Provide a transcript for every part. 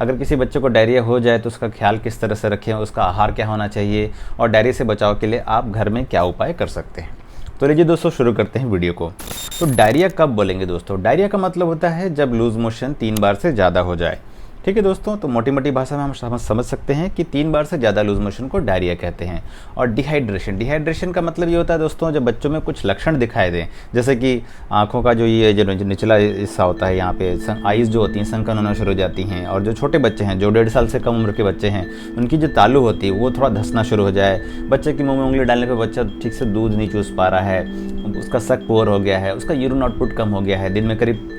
अगर किसी बच्चे को डायरिया हो जाए तो उसका ख्याल किस तरह से रखें, उसका आहार क्या होना चाहिए और डायरिया से बचाव के लिए आप घर में क्या उपाय कर सकते हैं। तो लीजिए दोस्तों शुरू करते हैं वीडियो को। तो डायरिया कब बोलेंगे दोस्तों? डायरिया का मतलब होता है जब लूज मोशन 3 बार से ज़्यादा हो जाए। ठीक है दोस्तों, तो मोटी मोटी भाषा में हम समझ सकते हैं कि 3 बार से ज़्यादा लूज मोशन को डायरिया कहते हैं। और डिहाइड्रेशन का मतलब ये होता है दोस्तों जब बच्चों में कुछ लक्षण दिखाई दें, जैसे कि आँखों का जो निचला हिस्सा होता है, यहाँ पे आइज़ जो होती हैं संकन होना शुरू हो जाती हैं। और जो छोटे बच्चे हैं, जो 1.5 साल से कम उम्र के बच्चे हैं, उनकी जो तालू होती है वो थोड़ा धंसना शुरू हो जाए। बच्चे की मुँह में उंगली डालने पर बच्चा ठीक से दूध नहीं चूस पा रहा है, उसका सक पुअर हो गया है, उसका यूरिन आउटपुट कम हो गया है, दिन में करीब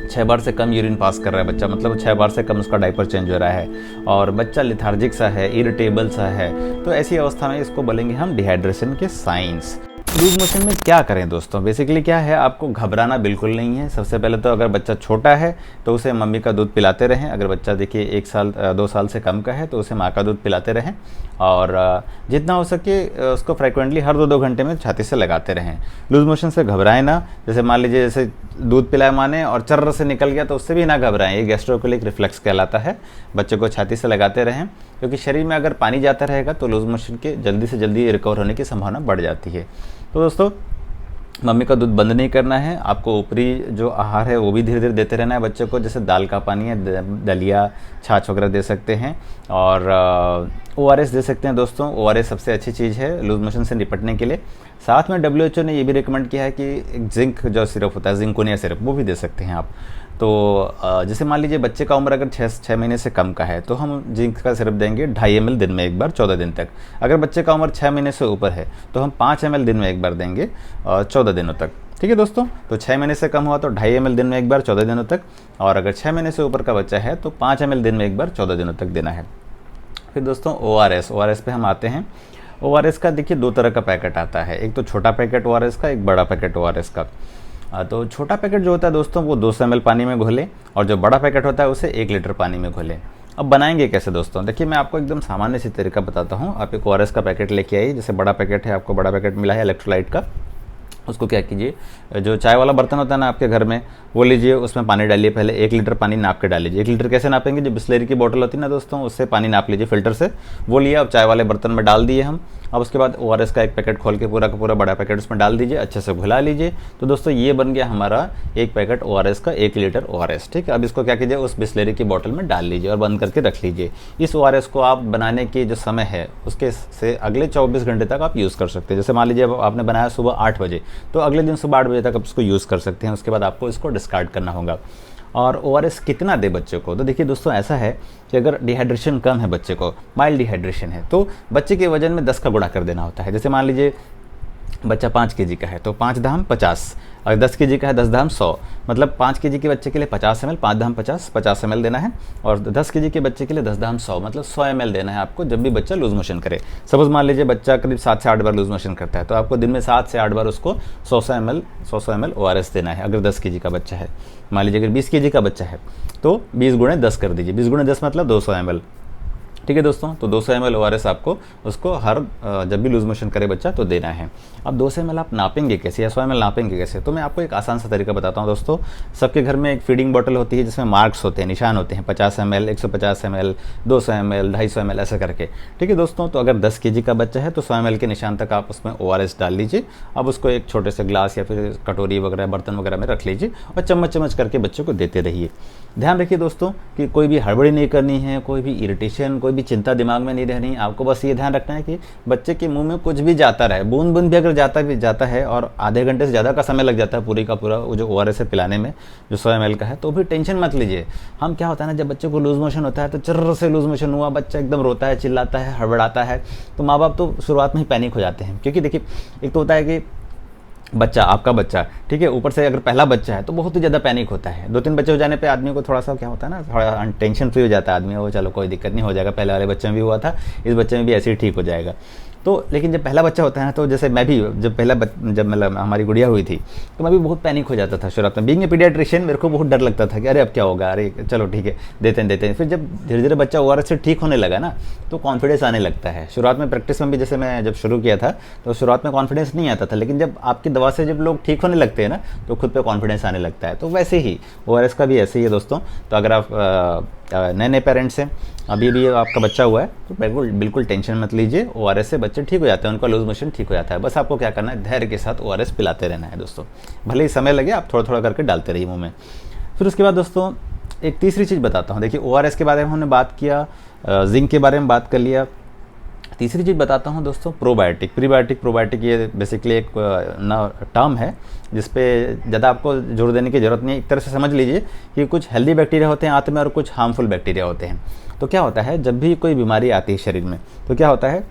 6 बार से कम यूरिन पास कर रहा है बच्चा, मतलब 6 बार से कम उसका डायपर चेंज हो रहा है, और बच्चा लिथार्जिक सा है, इरिटेबल सा है, तो ऐसी अवस्था में इसको बोलेंगे हम डिहाइड्रेशन के साइंस। लूज मोशन में क्या करें दोस्तों? बेसिकली क्या है, आपको घबराना बिल्कुल नहीं है। सबसे पहले तो अगर बच्चा छोटा है तो उसे मम्मी का दूध पिलाते रहें। अगर बच्चा देखिए 1 साल 2 साल से कम का है तो उसे माँ का दूध पिलाते रहें, और जितना हो सके उसको फ्रिक्वेंटली हर 2-2 घंटे में छाती से लगाते रहें। लूज मोशन से घबराएं ना। जैसे मान लीजिए जैसे दूध पिलाया माँ ने और चर्र से निकल गया तो उससे भी ना घबराएं, ये गैस्ट्रोकोलिक रिफ्लेक्स कहलाता है। बच्चे को छाती से लगाते रहें, क्योंकि शरीर में अगर पानी जाता रहेगा तो लूज मोशन के जल्दी से जल्दी रिकवर होने की संभावना बढ़ जाती है। तो दोस्तों मम्मी का दूध बंद नहीं करना है, आपको ऊपरी जो आहार है वो भी धीरे धीरे देते रहना है बच्चे को। जैसे दाल का पानी है, दलिया, छाछ वगैरह दे सकते हैं, और ORS दे सकते हैं दोस्तों। ORS सबसे अच्छी चीज़ है लूज मोशन से निपटने के लिए। साथ में WHO ने ये भी रिकमेंड किया है कि जिंक जो सिरप होता है, जिंकोनिया सिरप, वो भी दे सकते हैं आप। तो जैसे मान लीजिए बच्चे का उम्र अगर 6 महीने से कम का है तो हम जिंक का सिरप देंगे 2.5 ml दिन में एक बार 14 दिन तक। अगर बच्चे का उम्र 6 महीने से ऊपर है तो हम 5 ml दिन में एक बार देंगे 14 दिनों तक। ठीक है दोस्तों, तो 6 महीने से कम हुआ तो 2.5 ml दिन में एक बार 14 दिनों तक, और अगर 6 महीने से ऊपर का बच्चा है तो 5 ml दिन में एक बार 14 दिनों तक देना है। फिर दोस्तों ORS पे हम आते हैं। ORS का देखिए 2 तरह का पैकेट आता है, एक तो छोटा पैकेट ORS का, एक बड़ा पैकेट ORS का। तो छोटा पैकेट जो होता है दोस्तों वो 200 ml पानी में घोलें, और जो बड़ा पैकेट होता है उसे 1 लीटर पानी में घोलें। अब बनाएंगे कैसे दोस्तों? देखिए मैं आपको एकदम सामान्य सी तरीका बताता हूँ। आप एक ORS का पैकेट लेके आइए, जैसे बड़ा पैकेट है, आपको बड़ा पैकेट मिला है इलेक्ट्रोलाइट का। उसको क्या कीजिए, जो चाय वाला बर्तन होता है ना आपके घर में, वो लीजिए, उसमें पानी डालिए। पहले 1 लीटर पानी नाप के डालीजिए। 1 लीटर कैसे नापेंगे? जो बिस्लेरी की बोतल होती है ना दोस्तों, उससे पानी नाप लीजिए फिल्टर से, वो लिया, अब चाय वाले बर्तन में डाल दिए हम। अब उसके बाद ORS का एक पैकेट खोल के पूरा का पूरा बड़ा पैकेट उसमें डाल दीजिए, अच्छे से घुला लीजिए। तो दोस्तों ये बन गया हमारा एक पैकेट ORS का, 1 लीटर ORS। ठीक है, अब इसको क्या कीजिए, उस बिस्लेरी की बोतल में डाल लीजिए और बंद करके रख लीजिए। इस ORS को आप बनाने की जो समय है उसके से अगले 24 घंटे तक आप यूज़ कर सकते हैं। जैसे मान लीजिए आपने बनाया सुबह 8 बजे, तो अगले दिन सुबह 8 बजे तक आप इसको यूज़ कर सकते हैं। उसके बाद आपको इसको डिस्कार्ड करना होगा। और ORS कितना दे बच्चे को? तो देखिए दोस्तों ऐसा है कि अगर डिहाइड्रेशन कम है बच्चे को, माइल्ड डिहाइड्रेशन है, तो बच्चे के वजन में 10 का गुणा कर देना होता है। जैसे मान लीजिए बच्चा 5 kg का है तो 5 धाम 50, अगर 10 kg का है 10 धाम 100, मतलब 5 kg के बच्चे के लिए 50 ml, 5 धाम 50 ml देना है, और 10 kg के बच्चे के लिए 10 धाम 100, मतलब 100 ml देना है आपको जब भी बच्चा लूज मोशन करे। सपोज मान लीजिए बच्चा करीब 7 से 8 बार लूज मोशन करता है, तो आपको दिन में 7 से 8 बार उसको 100 ml ORS देना है। अगर 10 kg का बच्चा है, मान लीजिए अगर 20 kg का बच्चा है तो 20 × 10 कर दीजिए, 20 × 10 मतलब 200 ml। ठीक है दोस्तों, तो 200 ml ORS आपको उसको हर जब भी लूज मोशन करे बच्चा तो देना है। अब 200 ml आप नापेंगे कैसे या 100 ml नापेंगे कैसे? तो मैं आपको एक आसान सा तरीका बताता हूँ दोस्तों। सबके घर में एक फीडिंग बॉटल होती है जिसमें मार्क्स होते हैं, निशान होते हैं, 50 ml, 150 ml, 200 ml, 250 ml ऐसा करके। ठीक है दोस्तों, तो अगर 10 kg का बच्चा है तो 100 ml के निशान तक आप उसमें ORS डाल लीजिए। अब उसको एक छोटे से ग्लास या फिर कटोरी वगैरह बर्तन वगैरह में रख लीजिए और चम्मच करके बच्चे को देते रहिए। ध्यान रखिए दोस्तों कि कोई भी हड़बड़ी नहीं करनी है, कोई भी इरिटेशन, कोई भी चिंता दिमाग में नहीं रहनी। आपको बस ये ध्यान रखना है कि बच्चे के मुंह में कुछ भी जाता रहे, बूंद बूंद भी अगर जाता है और आधे घंटे से ज़्यादा का समय लग जाता है पूरी का पूरा वो जो ORS है पिलाने में, जो 100 ml का है, तो भी टेंशन मत लीजिए। हम क्या होता है ना, जब बच्चे को लूज मोशन होता है तो चर्र से लूज मोशन हुआ, बच्चा एकदम रोता है, चिल्लाता है, हड़बड़ाता है, तो माँ बाप तो शुरुआत में ही पैनिक हो जाते हैं। क्योंकि देखिए एक तो होता है कि बच्चा, आपका बच्चा, ठीक है, ऊपर से अगर पहला बच्चा है तो बहुत ही ज़्यादा पैनिक होता है। 2-3 बच्चे हो जाने पे आदमी को थोड़ा सा क्या होता है ना, थोड़ा टेंशन फ्री हो जाता है आदमी, वो चलो कोई दिक्कत नहीं, हो जाएगा, पहले वाले बच्चे में भी हुआ था, इस बच्चे में भी ऐसे ही ठीक हो जाएगा। तो लेकिन जब पहला बच्चा होता है ना, तो जैसे मैं भी जब जब मतलब हमारी गुड़िया हुई थी तो मैं भी बहुत पैनिक हो जाता था शुरुआत में। बीइंग ए पीडियाट्रिशियन मेरे को बहुत डर लगता था कि अरे अब क्या होगा, अरे चलो ठीक है देते हैं। फिर जब धीरे धीरे बच्चा ORS से ठीक होने लगा ना तो कॉन्फिडेंस आने लगता है। शुरुआत में प्रैक्टिस में भी जैसे मैं जब शुरू किया था तो शुरुआत में कॉन्फिडेंस नहीं आता था, लेकिन जब आपकी दवा से जब लोग ठीक होने लगते हैं ना तो खुद पे कॉन्फिडेंस आने लगता है। तो वैसे ही ORS का भी ऐसे ही है दोस्तों। तो अगर आप नए नए पेरेंट्स हैं, अभी भी आपका बच्चा हुआ है, तो बिल्कुल बिल्कुल टेंशन मत लीजिए, ORS से बच्चे ठीक हो जाते हैं, उनका लूज मोशन ठीक हो जाता है। बस आपको क्या करना है, धैर्य के साथ ORS पिलाते रहना है दोस्तों, भले ही समय लगे, आप थोड़ा थोड़ा करके डालते रहिए मुँह में। फिर उसके बाद दोस्तों एक तीसरी चीज़ बताता हूँ। देखिए ORS के बारे में हमने बात किया, जिंक के बारे में बात कर लिया। तीसरी चीज़ बताता हूँ दोस्तों, प्रोबायोटिक। प्रीबायोटिक प्रोबायोटिक ये बेसिकली एक ना टर्म है जिस पे ज़्यादा आपको जोर देने की ज़रूरत नहीं है। एक तरह से समझ लीजिए कि कुछ हेल्दी बैक्टीरिया होते हैं आंत में और कुछ हार्मफुल बैक्टीरिया होते हैं। तो क्या होता है, जब भी कोई बीमारी आती है शरीर में, तो क्या होता है,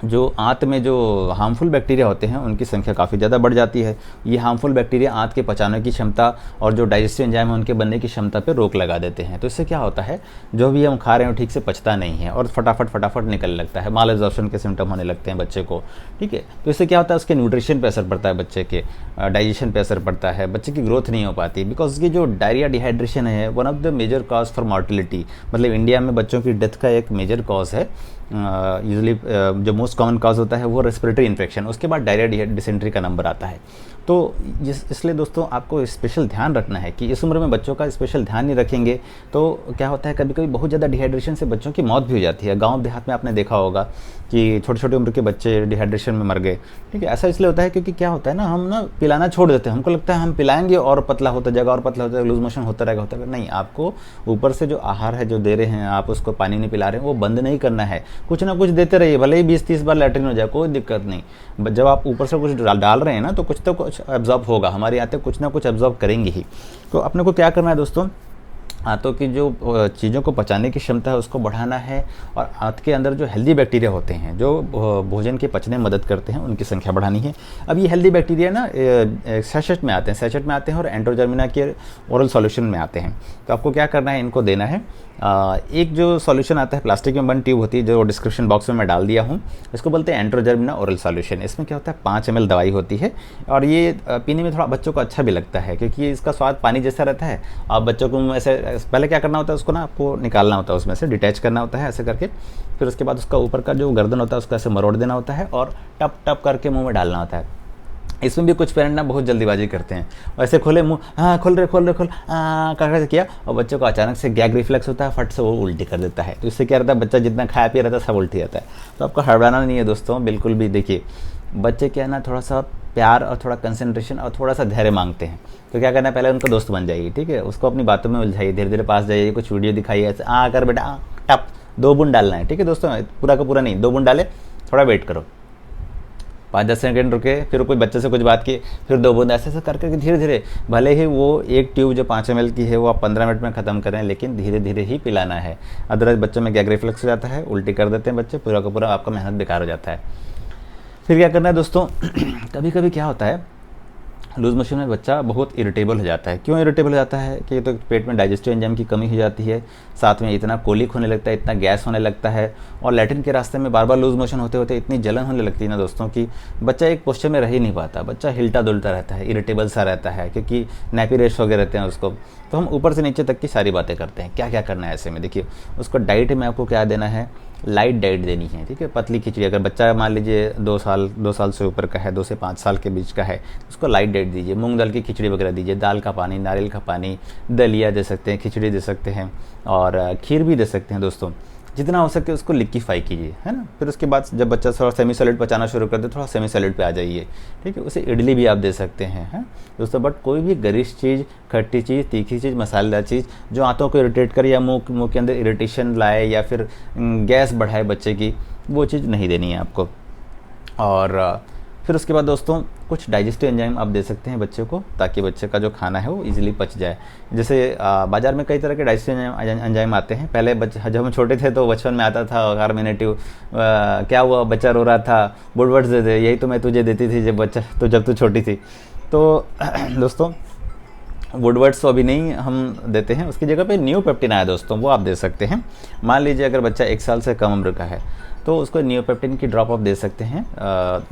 जो आंत में जो हार्मफुल बैक्टीरिया होते हैं उनकी संख्या काफ़ी ज़्यादा बढ़ जाती है। ये हार्मफुल बैक्टीरिया आंत के पचाने की क्षमता और जो डाइजेस्टिव एंजाइम है उनके बनने की क्षमता पर रोक लगा देते हैं। तो इससे क्या होता है, जो भी हम खा रहे हैं वो ठीक से पचता नहीं है और फटाफट निकलने लगता है, माल एब्जॉर्प्शन के सिम्टम होने लगते हैं बच्चे को। ठीक है, तो इससे क्या होता है, उसके न्यूट्रिशन पर असर पड़ता है, बच्चे के डाइजेशन पर असर पड़ता है, बच्चे की ग्रोथ नहीं हो पाती, बिकॉज उसकी जो डायरिया डिहाइड्रेशन है one of the major cause for mortality. मतलब इंडिया में बच्चों की डेथ का एक मेजर कॉज है। यूजुअली जो मोस्ट कॉमन कॉज होता है वो रेस्पिरेटरी इन्फेक्शन, उसके बाद डायरिया डिसेंट्री का नंबर आता है। तो इसलिए दोस्तों आपको स्पेशल ध्यान रखना है कि इस उम्र में बच्चों का स्पेशल ध्यान नहीं रखेंगे तो क्या होता है, कभी कभी बहुत ज़्यादा डिहाइड्रेशन से बच्चों की मौत भी हो जाती है। गांव देहात में आपने देखा होगा कि छोटे छोटे उम्र के बच्चे डिहाइड्रेशन में मर गए। ठीक है, ऐसा इसलिए होता है क्योंकि क्या होता है ना, हम ना पिलाना छोड़ देते हैं, हमको लगता है हम पिलाएंगे और पतला होता जाएगा और पतला होता जाएगा, लूज मोशन होता रहेगा। नहीं, आपको ऊपर से जो आहार है जो दे रहे हैं आप, उसको पानी नहीं पिला रहे हैं, वो बंद नहीं करना है, कुछ ना कुछ देते रहिए, भले ही 20-30 बार लैट्रिन हो जाए, कोई दिक्कत नहीं। जब आप ऊपर से कुछ डाल रहे हैं ना, तो कुछ एब्जॉर्ब होगा, हमारी आंतें कुछ ना कुछ एब्जॉर्ब करेंगी ही। तो अपने को क्या करना है दोस्तों, आंतों की जो चीज़ों को पचाने की क्षमता है उसको बढ़ाना है, और आंत के अंदर जो हेल्दी बैक्टीरिया होते हैं जो भोजन के पचने में मदद करते हैं उनकी संख्या बढ़ानी है। अब ये हेल्दी बैक्टीरिया ना सैशेट में आते हैं और एंड्रोजर्मिना के ओरल सॉल्यूशन में आते हैं। तो आपको क्या करना है, इनको देना है। एक जो सॉल्यूशन आता है प्लास्टिक में बंद ट्यूब होती है, जो डिस्क्रिप्शन बॉक्स में मैं डाल दिया हूँ, इसको बोलते हैं एंड्रोजर्मिना ओरल सॉल्यूशन। इसमें क्या होता है, 5 ml दवाई होती है, और ये पीने में थोड़ा बच्चों को अच्छा भी लगता है क्योंकि इसका स्वाद पानी जैसा रहता है। आप बच्चों को ऐसे पहले क्या करना होता है, उसको ना आपको निकालना होता है, उसमें से डिटैच करना होता है ऐसे करके, फिर उसके बाद उसका ऊपर का जो गर्दन होता है उसको ऐसे मरोड़ देना होता है और टप टप करके मुँह में डालना होता है। इसमें भी कुछ पेरेंट ना बहुत जल्दीबाजी करते हैं, वैसे खोले मुँह, हाँ खोल रहे कर किया, और बच्चों को अचानक से गैग रिफ्लेक्स होता है, फट से वो उल्टी कर देता है। तो इससे क्या रहता है, बच्चा जितना खाया पिया रहता है सब उल्टी रहता है। तो आपको हड़बड़ाना नहीं है दोस्तों, बिल्कुल भी। देखिए बच्चे क्या है ना, थोड़ा सा प्यार और थोड़ा कंसंट्रेशन और थोड़ा सा धैर्य मांगते हैं। तो क्या करना है, पहले उनका दोस्त बन जाइए। ठीक है, उसको अपनी बातों में उलझाइए, धीरे धीरे पास जाइए, कुछ वीडियो दिखाइए, ऐसे कर बेटा टप 2 बूंद डालना है। ठीक है दोस्तों, पूरा का पूरा नहीं, 2 बूंद डाले, थोड़ा वेट करो, 5-10 सेकंड रुके, फिर कोई बच्चे से कुछ बात की, फिर 2 बूंद, ऐसे करके धीरे धीरे, भले ही वो एक ट्यूब जो 5 ml की है वो आप 15 मिनट में ख़त्म करें, लेकिन धीरे धीरे ही पिलाना है। अदरवाइज बच्चों में गैग रिफ्लेक्स हो जाता है, उल्टी कर देते हैं बच्चे, पूरा का पूरा आपका मेहनत बेकार हो जाता है। फिर क्या करना है दोस्तों, कभी कभी क्या होता है, लूज मोशन में बच्चा बहुत इरिटेबल हो जाता है। क्यों इरिटेबल हो जाता है कि तो पेट में डाइजेस्टिव एंजाइम की कमी हो जाती है, साथ में इतना कोलिक होने लगता है, इतना गैस होने लगता है, और लैट्रिन के रास्ते में बार बार लूज मोशन होते होते इतनी जलन होने लगती है ना दोस्तों कि बच्चा एक पोस्चर में रह ही नहीं पाता, बच्चा हिलता डुलता रहता है, इरिटेबल सा रहता है, क्योंकि नैपी रेश हो गए रहते हैं उसको। तो हम ऊपर से नीचे तक की सारी बातें करते हैं। क्या क्या करना है ऐसे में, देखिए उसको डाइट में आपको क्या देना है, लाइट डाइट देनी है। ठीक है, पतली खिचड़ी, अगर बच्चा मान लीजिए 2 साल से ऊपर का है, 2 से 5 साल के बीच का है, उसको लाइट डाइट दीजिए, मूंग दाल की खिचड़ी वगैरह दीजिए, दाल का पानी, नारियल का पानी, दलिया दे सकते हैं, खिचड़ी दे सकते हैं, और खीर भी दे सकते हैं दोस्तों। जितना हो सके उसको लिक्विफाई कीजिए, है ना। फिर उसके बाद जब बच्चा थोड़ा सेमी सॉलिड पचाना शुरू कर दे, थोड़ा सेमी सॉलिड पे आ जाइए। ठीक है, उसे इडली भी आप दे सकते हैं दोस्तों। बट कोई भी गरिष्ठ चीज़, खट्टी चीज़, तीखी चीज़, मसालेदार चीज़ जो आंतों को इरिटेट करे या मुंह के अंदर इरिटेशन लाए या फिर गैस बढ़ाए बच्चे की, वो चीज़ नहीं देनी है आपको। और फिर उसके बाद दोस्तों कुछ डाइजेस्टिव एंजाइम आप दे सकते हैं बच्चे को, ताकि बच्चे का जो खाना है वो इजीली पच जाए। जैसे बाज़ार में कई तरह के डाइजेस्टिव एंजाइम आते हैं। पहले जब हम छोटे थे तो बचपन में आता था कार्मिनेटिव, क्या हुआ बच्चा रो रहा था, बुडवर्ड्स दे दे, यही तो मैं तुझे देती थी जब तू छोटी थी। तो दोस्तों वुडवर्ड्स तो अभी नहीं हम देते हैं, उसकी जगह पे नियोपेप्टिन आया दोस्तों, वो आप दे सकते हैं। मान लीजिए अगर बच्चा 1 साल से कम उम्र का है तो उसको नियोपेप्टिन की ड्रॉप आप दे सकते हैं,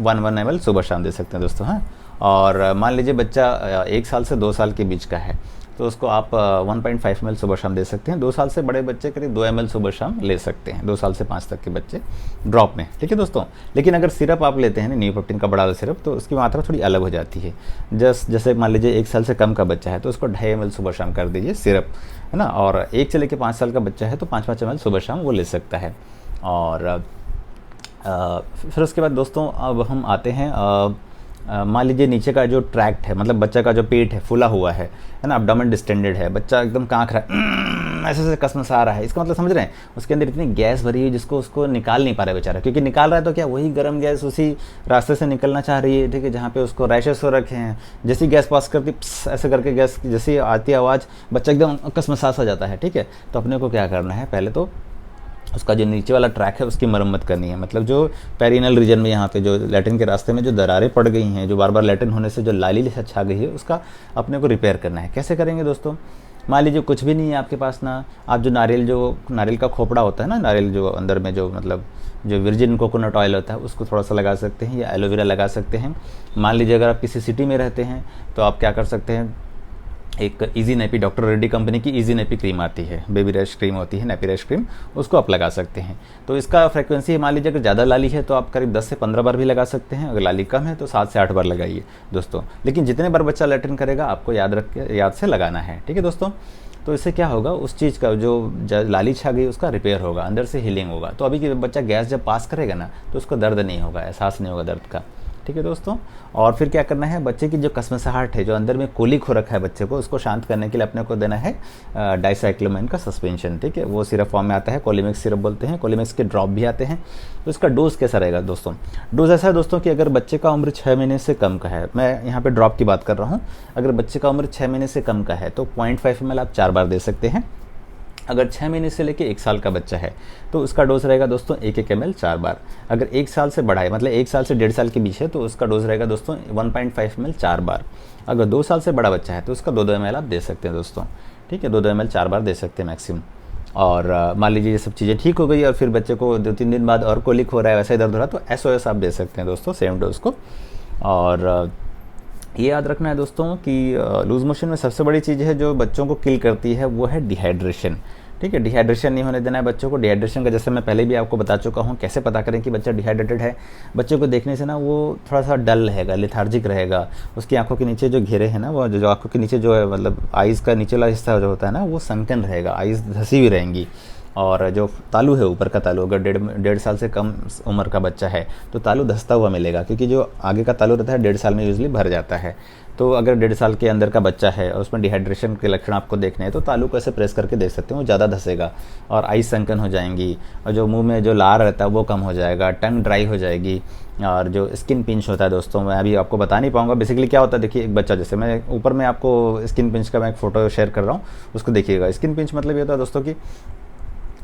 1 ml सुबह शाम दे सकते हैं दोस्तों। हाँ, और मान लीजिए बच्चा 1 साल से 2 साल के बीच का है तो उसको आप 1.5 ml सुबह शाम दे सकते हैं। 2 साल से बड़े बच्चे करीब 2 ml सुबह शाम ले सकते हैं, 2 साल से 5 तक के बच्चे ड्रॉप में, ठीक है दोस्तों। लेकिन अगर सिरप आप लेते हैं ना, न्यूरोपेप्टिन का बड़ा वाला सिरप, तो उसकी मात्रा थोड़ी अलग हो जाती है। जैसे मान लीजिए 1 साल से कम का बच्चा है तो उसको 2.5 ml सुबह शाम कर दीजिए सिरप, है ना। और 1 से लेकर 5 साल का बच्चा है तो 5-5 ml सुबह शाम वो ले सकता है। और फिर उसके बाद दोस्तों अब हम आते हैं, मान लीजिए नीचे का जो ट्रैक्ट है, मतलब बच्चा का जो पेट है फूला हुआ है ना, एब्डोमेन डिस्टेंडेड है, बच्चा एकदम कांख रहा है, ऐसे ऐसे कसमसा रहा है, इसका मतलब समझ रहे हैं, उसके अंदर इतनी गैस भरी है जिसको उसको निकाल नहीं पा रहा है बेचारा, क्योंकि निकाल रहा है तो क्या वही गर्म गैस उसी रास्ते से निकलना चाह रही है, ठीक है, जहाँ पे उसको रैशेस हो रखे हैं। जैसी गैस पास करती ऐसे करके गैस जैसी आती आवाज़, बच्चा एकदम कसमसास हो जाता है, ठीक है। तो अपने को क्या करना है, पहले तो उसका जो नीचे वाला ट्रैक है उसकी मरम्मत करनी है, मतलब जो पेरिनल रीजन में यहाँ पे जो लैट्रिन के रास्ते में जो दरारें पड़ गई हैं, जो बार बार लैट्रिन होने से जो लाली छा गई है, उसका अपने को रिपेयर करना है। कैसे करेंगे दोस्तों, मान लीजिए कुछ भी नहीं है आपके पास ना, आप जो नारियल का खोपड़ा होता है ना, नारियल जो अंदर में जो मतलब जो वर्जिन कोकोनट ऑयल होता है उसको थोड़ा सा लगा सकते हैं, या एलोवेरा लगा सकते हैं। मान लीजिए अगर आप किसी सिटी में रहते हैं तो आप क्या कर सकते हैं, एक easy nappy, doctor Reddy company की इजी नेपी क्रीम आती है, बेबी रैश क्रीम होती है, नेपी रैश क्रीम, उसको आप लगा सकते हैं। तो इसका फ्रीक्वेंसी मान लीजिए अगर ज़्यादा लाली है तो आप करीब 10 से 15 बार भी लगा सकते हैं, अगर लाली कम है तो 7 से 8 बार लगाइए दोस्तों। लेकिन जितने बार बच्चा लैट्रिन करेगा आपको याद से लगाना है, ठीक है दोस्तों। तो इससे क्या होगा, उस चीज़ का जो लाली छा गई उसका रिपेयर होगा, अंदर से हीलिंग होगा। तो अभी बच्चा गैस जब पास करेगा ना तो उसको दर्द नहीं होगा, एहसास नहीं होगा दर्द का, ठीक है दोस्तों। और फिर क्या करना है, बच्चे की जो कसमसाहट है, जो अंदर में कोलिक हो रखा है बच्चे को, उसको शांत करने के लिए अपने को देना है डाइसाइक्लोमाइन का सस्पेंशन, ठीक है। वो सिरप फॉर्म में आता है, कोलिमिक्स सिरप बोलते हैं, कोलिमिक्स के ड्रॉप भी आते हैं। तो इसका डोज कैसा रहेगा दोस्तों, डोज ऐसा है दोस्तों कि अगर बच्चे का उम्र 6 महीने से कम का है, मैं यहाँ पर ड्रॉप की बात कर रहा हूँ, अगर बच्चे का उम्र 6 महीने से कम का है तो 0.5 ml आप 4 बार दे सकते हैं। अगर 6 महीने से लेके 1 साल का बच्चा है तो उसका डोज रहेगा दोस्तों 1-1 ml 4 बार। अगर 1 साल से बड़ा है, मतलब 1 साल से 1.5 साल के बीच है, तो उसका डोज रहेगा दोस्तों 1.5 ml 4 बार। अगर 2 साल से बड़ा बच्चा है तो उसका 2-2 ml आप दे सकते हैं दोस्तों, ठीक है, 2-2 ml 4 बार दे सकते हैं मैक्सिमम। और मान लीजिए ये सब चीज़ें ठीक हो गई और फिर बच्चे को 2-3 दिन बाद और कोलिक हो रहा है, वैसा ही दर्द हो रहा है, तो SOS आप दे सकते हैं दोस्तों, सेम डोज को। और ये याद रखना है दोस्तों कि लूज़ मोशन में सबसे बड़ी चीज़ है जो बच्चों को किल करती है, वो है डिहाइड्रेशन, ठीक है। डिहाइड्रेशन नहीं होने देना है बच्चों को। डिहाइड्रेशन का जैसे मैं पहले भी आपको बता चुका हूँ, कैसे पता करें कि बच्चा डिहाइड्रेटेड है। बच्चे को देखने से ना वो थोड़ा सा डल रहेगा, लेथार्जिक रहेगा, उसकी आंखों के नीचे जो घेरे हैं ना, वो जो आंखों के नीचे जो है, मतलब आइज़ का नीचे वाला हिस्सा जो होता है ना, वो संकन रहेगा, आइज़ धसी हुई रहेंगी। और जो तालू है, ऊपर का तालू, अगर 1.5 साल से कम उम्र का बच्चा है तो तालू धंसता हुआ मिलेगा, क्योंकि जो आगे का तालू रहता है 1.5 साल में यूजली भर जाता है। तो अगर 1.5 साल के अंदर का बच्चा है और उसमें डिहाइड्रेशन के लक्षण आपको देखने हैं तो तालू को ऐसे प्रेस करके देख सकते हैं, वो ज़्यादा धंसेगा और आइज संकन हो जाएंगी, और जो मुंह में जो लार रहता है वो कम हो जाएगा, टंग ड्राई हो जाएगी। और जो स्किन पिंच होता है दोस्तों, मैं अभी आपको बता नहीं पाऊंगा बेसिकली क्या होता है। देखिए एक बच्चा, जैसे मैं ऊपर में आपको स्किन पिंच का मैं एक फ़ोटो शेयर कर रहा हूँ, उसको देखिएगा। स्किन पिंच मतलब ये होता है दोस्तों कि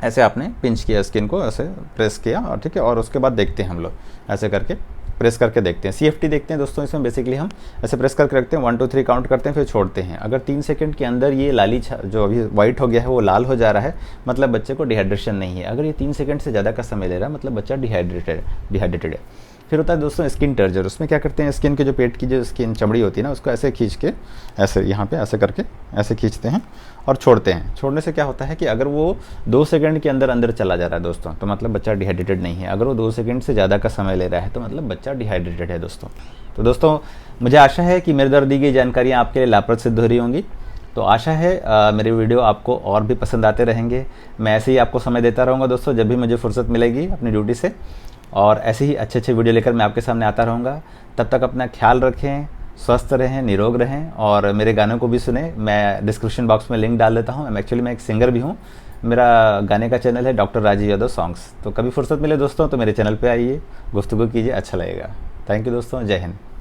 ऐसे आपने पिंच किया स्किन को, ऐसे प्रेस किया, और ठीक है, और उसके बाद देखते हैं हम लोग ऐसे करके प्रेस करके देखते हैं। CFT देखते हैं दोस्तों, इसमें बेसिकली हम ऐसे प्रेस करके रखते हैं, 1 2 3 काउंट करते हैं, फिर छोड़ते हैं। अगर 3 सेकंड के अंदर ये लाली जो अभी वाइट हो गया है वो लाल हो जा रहा है, मतलब बच्चे को डिहाइड्रेशन नहीं है। अगर ये 3 सेकंड से ज़्यादा का समय ले रहा है, मतलब बच्चा डिहाइड्रेटेड है। फिर होता है दोस्तों स्किन टर्जर। उसमें क्या करते हैं, स्किन के जो पेट की जो स्किन चमड़ी होती है ना, उसको ऐसे खींच के, ऐसे यहाँ पे ऐसे करके ऐसे खींचते हैं और छोड़ते हैं। छोड़ने से क्या होता है कि अगर वो 2 सेकंड के अंदर अंदर चला जा रहा है दोस्तों, तो मतलब बच्चा डिहाइड्रेटेड नहीं है। अगर वो 2 सेकंड से ज़्यादा का समय ले रहा है तो मतलब बच्चा डिहाइड्रेटेड है दोस्तों। तो दोस्तों मुझे आशा है कि मेरे द्वारा दी गई जानकारियाँ आपके लिए लाभप्रद सिद्ध हो रही होंगी। तो आशा है मेरे वीडियो आपको और भी पसंद आते रहेंगे। मैं ऐसे ही आपको समय देता रहूँगा दोस्तों, जब भी मुझे फुर्सत मिलेगी अपनी ड्यूटी से, और ऐसे ही अच्छे अच्छे वीडियो लेकर मैं आपके सामने आता रहूँगा। तब तक अपना ख्याल रखें, स्वस्थ रहें, निरोग रहें, और मेरे गानों को भी सुने। मैं डिस्क्रिप्शन बॉक्स में लिंक डाल देता हूँ। मैं एक सिंगर भी हूँ। मेरा गाने का चैनल है डॉक्टर राजीव यादव सॉन्ग्स। तो कभी फुर्सत मिले दोस्तों तो मेरे चैनल पे आइए, गुफ्तगू कीजिए, अच्छा लगेगा। थैंक यू दोस्तों, जय हिंद।